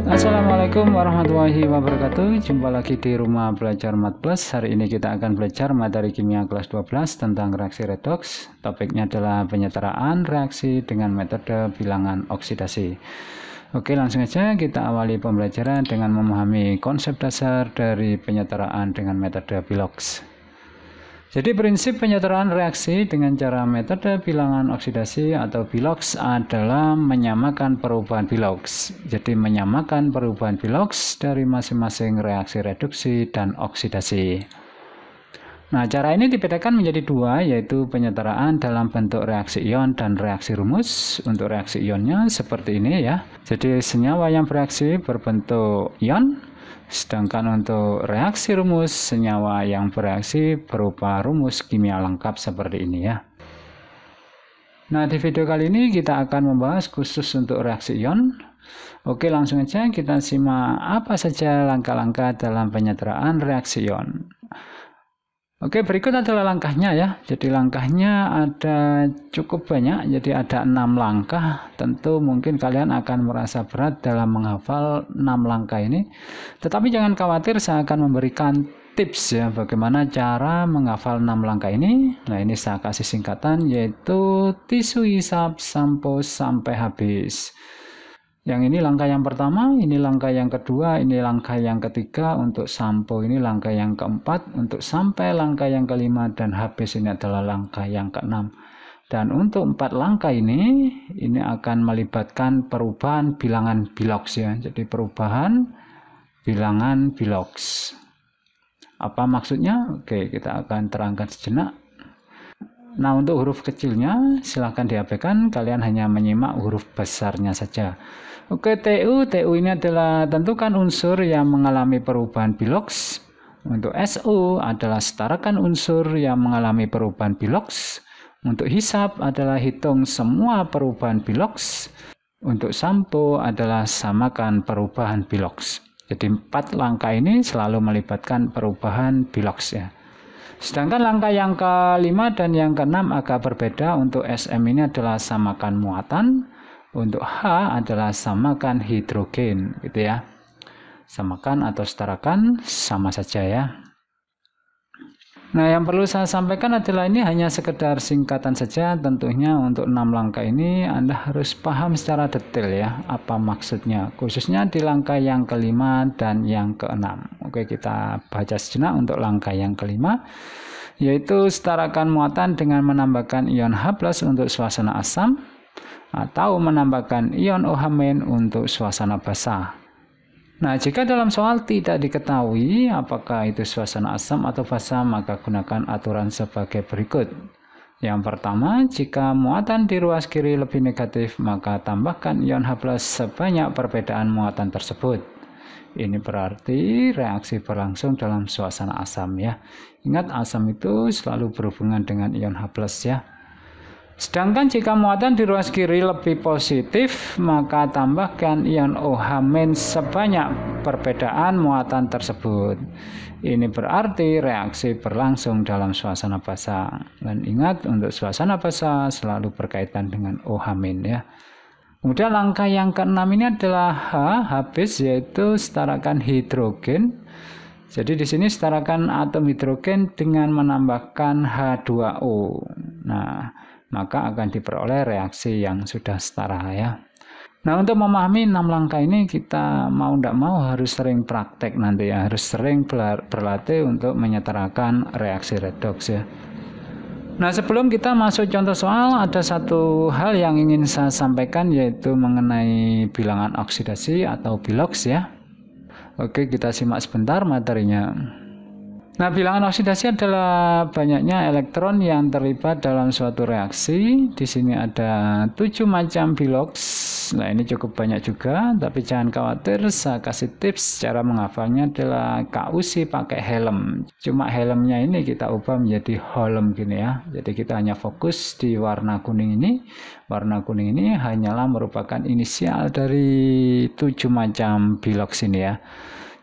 Assalamualaikum warahmatullahi wabarakatuh. Jumpa lagi di Rumah Belajar Mat Plus. Hari ini kita akan belajar materi kimia kelas 12 tentang reaksi redoks. Topiknya adalah penyetaraan reaksi dengan metode bilangan oksidasi. Oke, langsung saja kita awali pembelajaran dengan memahami konsep dasar dari penyetaraan dengan metode biloks. Jadi prinsip penyetaraan reaksi dengan cara metode bilangan oksidasi atau biloks adalah menyamakan perubahan biloks. Jadi menyamakan perubahan biloks dari masing-masing reaksi reduksi dan oksidasi. Nah, cara ini dibedakan menjadi dua, yaitu penyetaraan dalam bentuk reaksi ion dan reaksi rumus. Untuk reaksi ionnya seperti ini ya. Jadi senyawa yang bereaksi berbentuk ion. Sedangkan untuk reaksi rumus, senyawa yang bereaksi berupa rumus kimia lengkap seperti ini ya. Nah, di video kali ini kita akan membahas khusus untuk reaksi ion. Oke, langsung aja kita simak apa saja langkah-langkah dalam penyetaraan reaksi ion. Oke, berikut adalah langkahnya ya. Jadi langkahnya ada cukup banyak, jadi ada 6 langkah. Tentu mungkin kalian akan merasa berat dalam menghafal 6 langkah ini. Tetapi jangan khawatir, saya akan memberikan tips ya bagaimana cara menghafal 6 langkah ini. Nah, ini saya kasih singkatan yaitu tisu hisap sampo sampai habis. Yang ini langkah yang pertama, ini langkah yang kedua, ini langkah yang ketiga, untuk sampo ini langkah yang keempat, untuk sampai langkah yang kelima, dan habis ini adalah langkah yang keenam. Dan untuk 4 langkah ini akan melibatkan perubahan bilangan biloks ya. Jadi perubahan bilangan biloks. Apa maksudnya? Oke, kita akan terangkan sejenak. Nah, untuk huruf kecilnya silahkan diabaikan, kalian hanya menyimak huruf besarnya saja. Oke, TU ini adalah tentukan unsur yang mengalami perubahan biloks. Untuk SU adalah setarakan unsur yang mengalami perubahan biloks. Untuk hisap adalah hitung semua perubahan biloks. Untuk sampo adalah samakan perubahan biloks. Jadi 4 langkah ini selalu melibatkan perubahan biloks ya. Sedangkan langkah yang kelima dan yang keenam agak berbeda. Untuk SM ini adalah samakan muatan. Untuk H adalah samakan hidrogen gitu ya. Samakan atau setarakan sama saja ya. Nah, yang perlu saya sampaikan adalah ini hanya sekedar singkatan saja. Tentunya untuk 6 langkah ini Anda harus paham secara detail ya apa maksudnya, khususnya di langkah yang kelima dan yang keenam. Oke, kita baca sejenak untuk langkah yang kelima, yaitu setarakan muatan dengan menambahkan ion H+ untuk suasana asam atau menambahkan ion OH- untuk suasana basah. Nah, jika dalam soal tidak diketahui apakah itu suasana asam atau basah, maka gunakan aturan sebagai berikut. Yang pertama, jika muatan di ruas kiri lebih negatif, maka tambahkan ion H+ sebanyak perbedaan muatan tersebut. Ini berarti reaksi berlangsung dalam suasana asam ya. Ingat, asam itu selalu berhubungan dengan ion H+ ya. Sedangkan jika muatan di ruas kiri lebih positif, maka tambahkan ion OH- sebanyak perbedaan muatan tersebut. Ini berarti reaksi berlangsung dalam suasana basah. Dan ingat, untuk suasana basah selalu berkaitan dengan OH- ya. Kemudian langkah yang keenam ini adalah habis, yaitu setarakan hidrogen. Jadi di sini setarakan atom hidrogen dengan menambahkan H2O. Nah, maka akan diperoleh reaksi yang sudah setara ya. Nah, untuk memahami 6 langkah ini kita mau tidak mau harus sering praktek nanti ya, harus sering berlatih untuk menyetarakan reaksi redoks ya. Nah, sebelum kita masuk contoh soal, ada satu hal yang ingin saya sampaikan, yaitu mengenai bilangan oksidasi atau biloks ya. Oke, kita simak sebentar materinya. Nah, bilangan oksidasi adalah banyaknya elektron yang terlibat dalam suatu reaksi. Di sini ada 7 macam biloks. Nah, ini cukup banyak juga, tapi jangan khawatir, saya kasih tips cara menghafalnya adalah KUC pakai helm. Cuma helmnya ini kita ubah menjadi holm gini ya. Jadi kita hanya fokus di warna kuning ini. Warna kuning ini hanyalah merupakan inisial dari 7 macam biloks ini ya.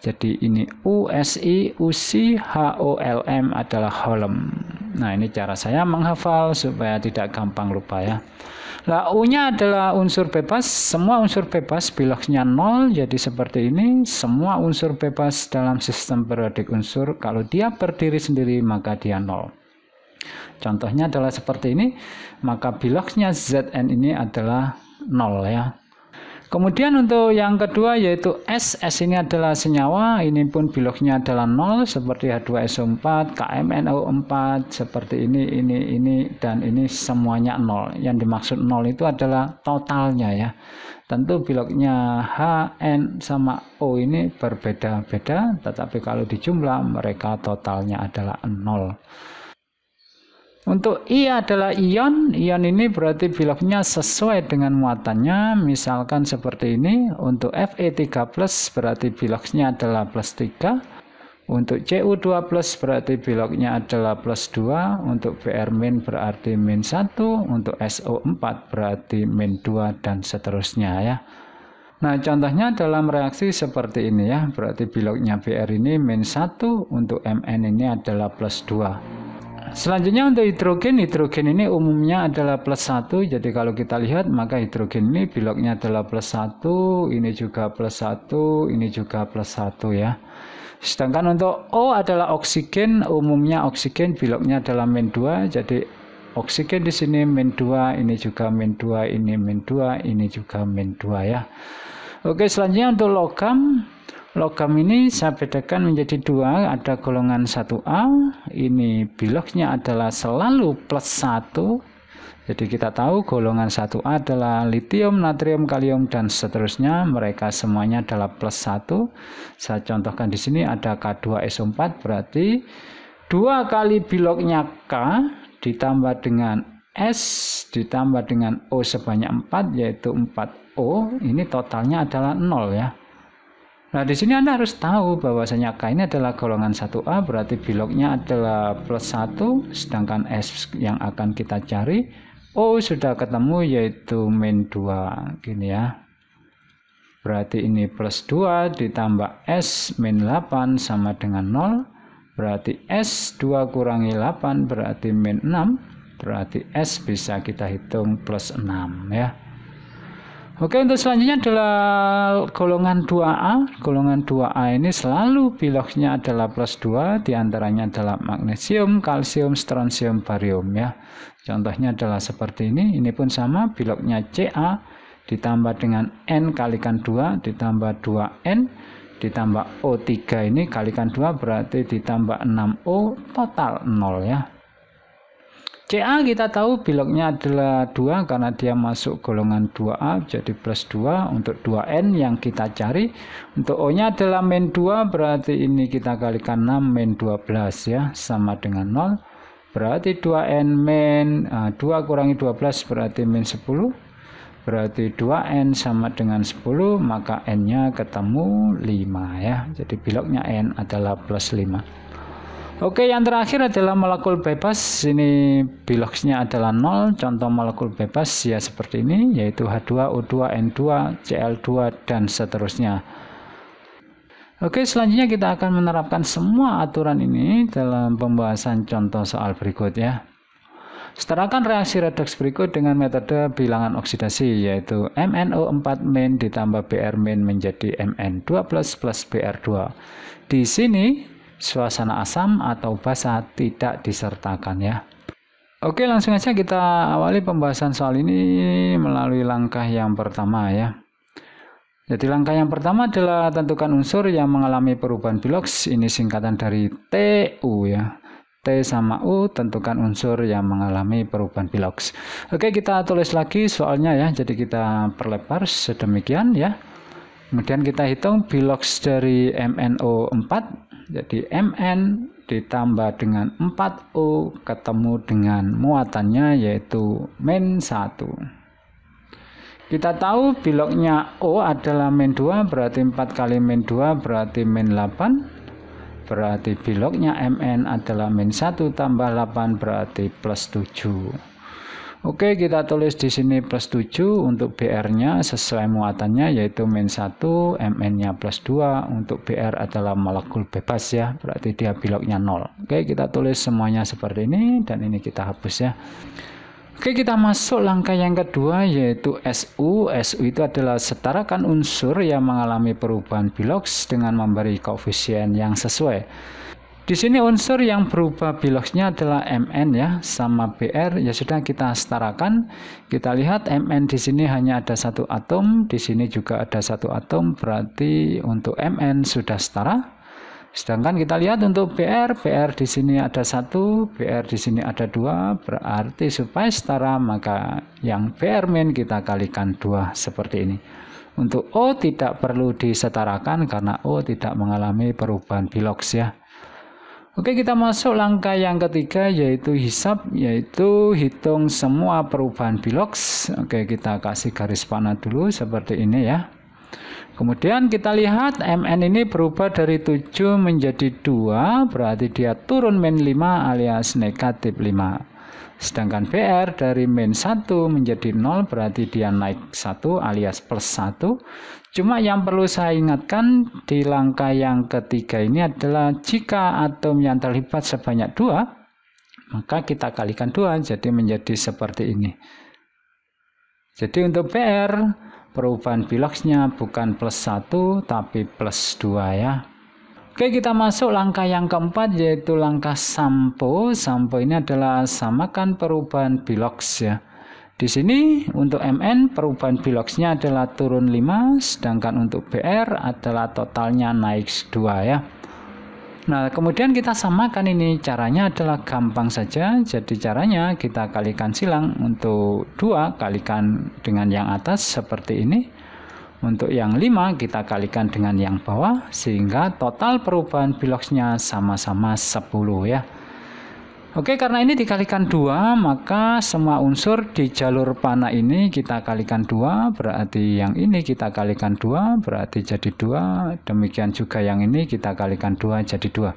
Jadi ini USI, UC, HOLM adalah holm. Nah, ini cara saya menghafal supaya tidak gampang lupa ya. Lah U-nya adalah unsur bebas, semua unsur bebas bilognya 0, jadi seperti ini. Semua unsur bebas dalam sistem periodik unsur, kalau dia berdiri sendiri maka dia 0. Contohnya adalah seperti ini, maka bilognya Zn ini adalah 0 ya. Kemudian untuk yang kedua yaitu S ini adalah senyawa, ini pun bilognya adalah 0 seperti H2SO4, KMNO4 seperti ini dan ini semuanya 0. Yang dimaksud 0 itu adalah totalnya ya. Tentu bilognya H, N sama O ini berbeda-beda, tetapi kalau dijumlah mereka totalnya adalah 0. Untuk I adalah ion ini berarti bilognya sesuai dengan muatannya, misalkan seperti ini. Untuk Fe3+ berarti bilognya adalah +3, untuk Cu2+ berarti bilognya adalah +2, untuk Br- berarti -1, untuk SO4 berarti -2 dan seterusnya ya. Nah, contohnya dalam reaksi seperti ini ya, berarti bilognya Br ini -1, untuk Mn ini adalah +2. Selanjutnya untuk hidrogen ini umumnya adalah +1, jadi kalau kita lihat maka hidrogen ini bilognya adalah +1, ini juga +1, ini juga +1 ya. Sedangkan untuk O adalah oksigen, umumnya oksigen bilognya adalah -2, jadi oksigen di sini -2, ini juga -2, ini -2, ini juga -2 ya. Oke, selanjutnya untuk logam ini saya bedakan menjadi 2, ada golongan 1A, ini bilognya adalah selalu +1, jadi kita tahu golongan 1A adalah litium, natrium, kalium, dan seterusnya, mereka semuanya adalah +1. Saya contohkan di sini ada K2SO4, berarti 2 kali bilognya K ditambah dengan S ditambah dengan O sebanyak 4, yaitu 4O, ini totalnya adalah 0 ya. Nah, di sini Anda harus tahu bahwasanya K ini adalah golongan 1A, berarti bilognya adalah +1, sedangkan S yang akan kita cari, O sudah ketemu yaitu -2, gini ya. Berarti ini +2 ditambah S -8 sama dengan 0, berarti S 2 kurangi 8 berarti -6, berarti S bisa kita hitung +6 ya. Oke, untuk selanjutnya adalah golongan 2A. Golongan 2A ini selalu bilognya adalah +2, diantaranya adalah magnesium, kalsium, strontium, barium ya. Contohnya adalah seperti ini pun sama, bilognya Ca ditambah dengan N kalikan 2 ditambah 2N ditambah O3 ini kalikan 2 berarti ditambah 6O, total 0 ya. Ca kita tahu bilognya adalah 2 karena dia masuk golongan 2A, jadi +2. Untuk 2N yang kita cari, untuk O-nya adalah -2, berarti ini kita kalikan 6 -12 ya, sama dengan 0. Berarti 2N -2 kurangi 12 berarti -10. Berarti 2N sama dengan 10, maka N-nya ketemu 5 ya. Jadi bilognya N adalah +5. Oke, yang terakhir adalah molekul bebas. Ini bilognya adalah 0. Contoh molekul bebas ya seperti ini, yaitu H2O2, N2, Cl2, dan seterusnya. Oke, selanjutnya kita akan menerapkan semua aturan ini dalam pembahasan contoh soal berikut ya. Setarakan reaksi redoks berikut dengan metode bilangan oksidasi, yaitu MnO4- ditambah Br- menjadi Mn2+ plus Br2. Di sini suasana asam atau basa tidak disertakan ya. Oke, langsung saja kita awali pembahasan soal ini melalui langkah yang pertama ya. Jadi langkah yang pertama adalah tentukan unsur yang mengalami perubahan bilogs. Ini singkatan dari TU ya. T sama U, tentukan unsur yang mengalami perubahan bilogs. Oke, kita tulis lagi soalnya ya. Jadi kita perlebar sedemikian ya. Kemudian kita hitung bilogs dari MnO4. Jadi Mn ditambah dengan 4O ketemu dengan muatannya yaitu -1. Kita tahu bilognya O adalah -2, berarti 4 kali -2 berarti -8. Berarti bilognya Mn adalah -1 tambah 8 berarti +7. Oke, kita tulis di sini +7 untuk Br-nya sesuai muatannya yaitu -1, Mn-nya +2. Untuk Br adalah molekul bebas ya, berarti dia bilognya 0. Oke, kita tulis semuanya seperti ini dan ini kita hapus ya. Oke, kita masuk langkah yang kedua yaitu SU. SU itu adalah setarakan unsur yang mengalami perubahan Bilox dengan memberi koefisien yang sesuai. Di sini unsur yang berubah Biloxnya adalah Mn ya, sama Br. Ya sudah, kita setarakan. Kita lihat Mn di sini hanya ada satu atom, di sini juga ada satu atom, berarti untuk Mn sudah setara. Sedangkan kita lihat untuk Br di sini ada satu, Br di sini ada dua, berarti supaya setara maka yang Br min kita kalikan 2 seperti ini. Untuk O tidak perlu disetarakan karena O tidak mengalami perubahan Bilox ya. Oke, kita masuk langkah yang ketiga yaitu hisab, yaitu hitung semua perubahan Bilox. Oke, kita kasih garis panah dulu seperti ini ya. Kemudian kita lihat Mn ini berubah dari 7 menjadi 2, berarti dia turun min 5 alias negatif 5. Sedangkan Br dari min 1 menjadi 0, berarti dia naik 1 alias plus 1. Cuma yang perlu saya ingatkan di langkah yang ketiga ini adalah jika atom yang terlibat sebanyak 2, maka kita kalikan 2, jadi menjadi seperti ini. Jadi untuk Br, perubahan Biloxnya bukan plus 1 tapi plus 2 ya. Oke, kita masuk langkah yang keempat yaitu langkah sampo. Sampo ini adalah samakan perubahan Bilox ya. Di sini untuk Mn perubahan Biloxnya adalah turun 5, sedangkan untuk Br adalah totalnya naik 2 ya. Nah, kemudian kita samakan ini. Caranya adalah gampang saja. Jadi caranya kita kalikan silang. Untuk 2 kalikan dengan yang atas seperti ini. Untuk yang 5 kita kalikan dengan yang bawah. Sehingga total perubahan Biloxnya sama-sama 10 ya. Oke, karena ini dikalikan 2, maka semua unsur di jalur panah ini kita kalikan 2, berarti yang ini kita kalikan 2, berarti jadi 2. Demikian juga yang ini kita kalikan 2, jadi 2.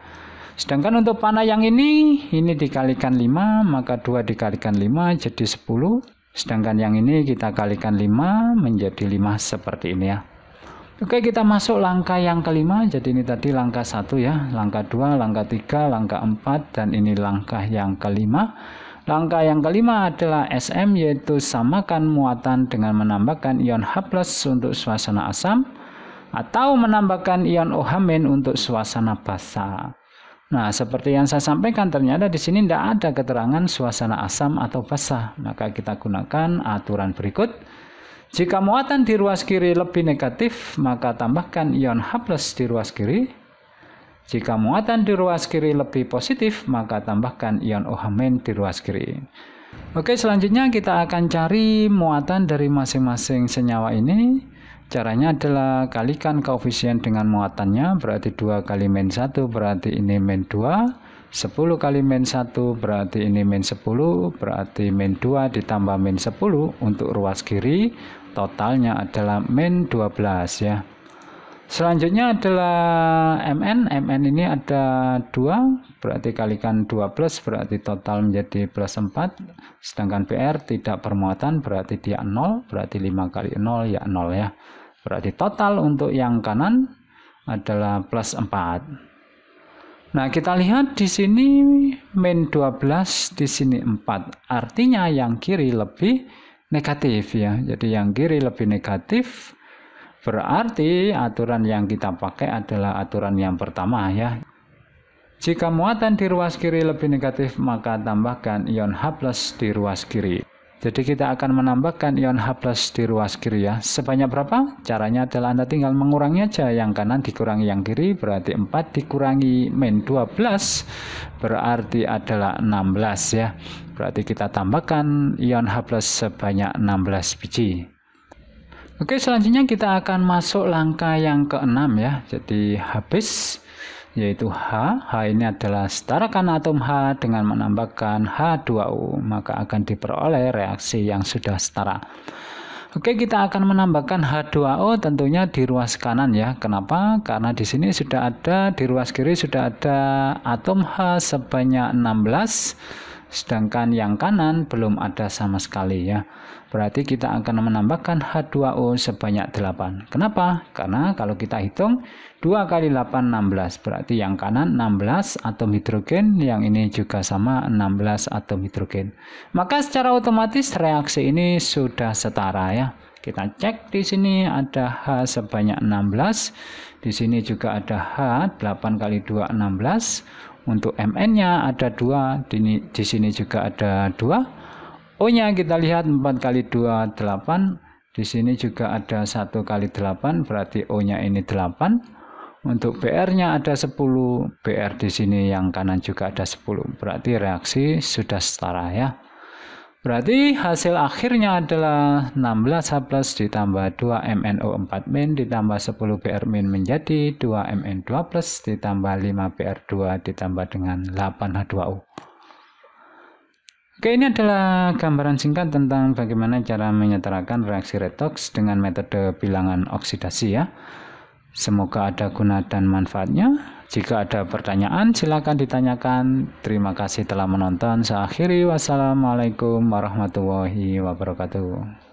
Sedangkan untuk panah yang ini dikalikan 5, maka 2 dikalikan 5 jadi 10. Sedangkan yang ini kita kalikan 5 menjadi 5 seperti ini ya. Oke, kita masuk langkah yang kelima. Jadi ini tadi langkah 1 ya, langkah 2, langkah 3, langkah 4, dan ini langkah yang kelima. Langkah yang kelima adalah SM, yaitu samakan muatan dengan menambahkan ion H+ untuk suasana asam atau menambahkan ion OH- untuk suasana basa. Nah, seperti yang saya sampaikan, ternyata di sini tidak ada keterangan suasana asam atau basa. Maka kita gunakan aturan berikut. Jika muatan di ruas kiri lebih negatif, maka tambahkan ion H+ di ruas kiri. Jika muatan di ruas kiri lebih positif, maka tambahkan ion OH- di ruas kiri. Oke, selanjutnya kita akan cari muatan dari masing-masing senyawa ini. Caranya adalah kalikan koefisien dengan muatannya, berarti 2 kali min 1, berarti ini min 2. 10 kali min 1 berarti ini min 10, berarti min 2 ditambah min 10 untuk ruas kiri, totalnya adalah min 12 ya. Selanjutnya adalah Mn ini ada 2, berarti kalikan 2 plus, berarti total menjadi plus 4. Sedangkan Br tidak bermuatan, berarti dia 0, berarti 5 kali 0 ya 0 ya. Berarti total untuk yang kanan adalah plus 4. Nah, kita lihat di sini min 12, di sini 4. Artinya yang kiri lebih negatif ya. Jadi yang kiri lebih negatif. Berarti aturan yang kita pakai adalah aturan yang pertama ya. Jika muatan di ruas kiri lebih negatif, maka tambahkan ion H+ di ruas kiri. Jadi kita akan menambahkan ion H+ di ruas kiri ya. Sebanyak berapa? Caranya adalah Anda tinggal mengurangi aja. Yang kanan dikurangi yang kiri, berarti 4 dikurangi min 12, berarti adalah 16 ya. Berarti kita tambahkan ion H+ sebanyak 16 biji. Oke, selanjutnya kita akan masuk langkah yang keenam ya. Jadi habis, yaitu H. H ini adalah setarakan atom H dengan menambahkan H2O, maka akan diperoleh reaksi yang sudah setara. Oke, kita akan menambahkan H2O tentunya di ruas kanan ya. Kenapa? Karena di sini sudah ada, di ruas kiri sudah ada atom H sebanyak 16. sedangkan yang kanan belum ada sama sekali ya. Berarti kita akan menambahkan H2O sebanyak 8. Kenapa? Karena kalau kita hitung 2 kali 8 16, berarti yang kanan 16 atom hidrogen, yang ini juga sama 16 atom hidrogen. Maka secara otomatis reaksi ini sudah setara ya. Kita cek di sini ada H sebanyak 16, di sini juga ada H 8 kali 2 16. Untuk Mn-nya ada 2, di sini juga ada 2. O-nya kita lihat 4 kali 2 8, di sini juga ada 1 kali 8, berarti O-nya ini 8. Untuk Br-nya ada 10, Br di sini yang kanan juga ada 10, berarti reaksi sudah setara ya. Berarti hasil akhirnya adalah 16H+ ditambah 2MnO4- ditambah 10 Br- menjadi 2Mn2+ ditambah 5Br2 ditambah dengan 8H2O. Oke, ini adalah gambaran singkat tentang bagaimana cara menyetarakan reaksi redoks dengan metode bilangan oksidasi ya. Semoga ada guna dan manfaatnya. Jika ada pertanyaan silakan ditanyakan. Terima kasih telah menonton. Saya akhiri. Wassalamualaikum warahmatullahi wabarakatuh.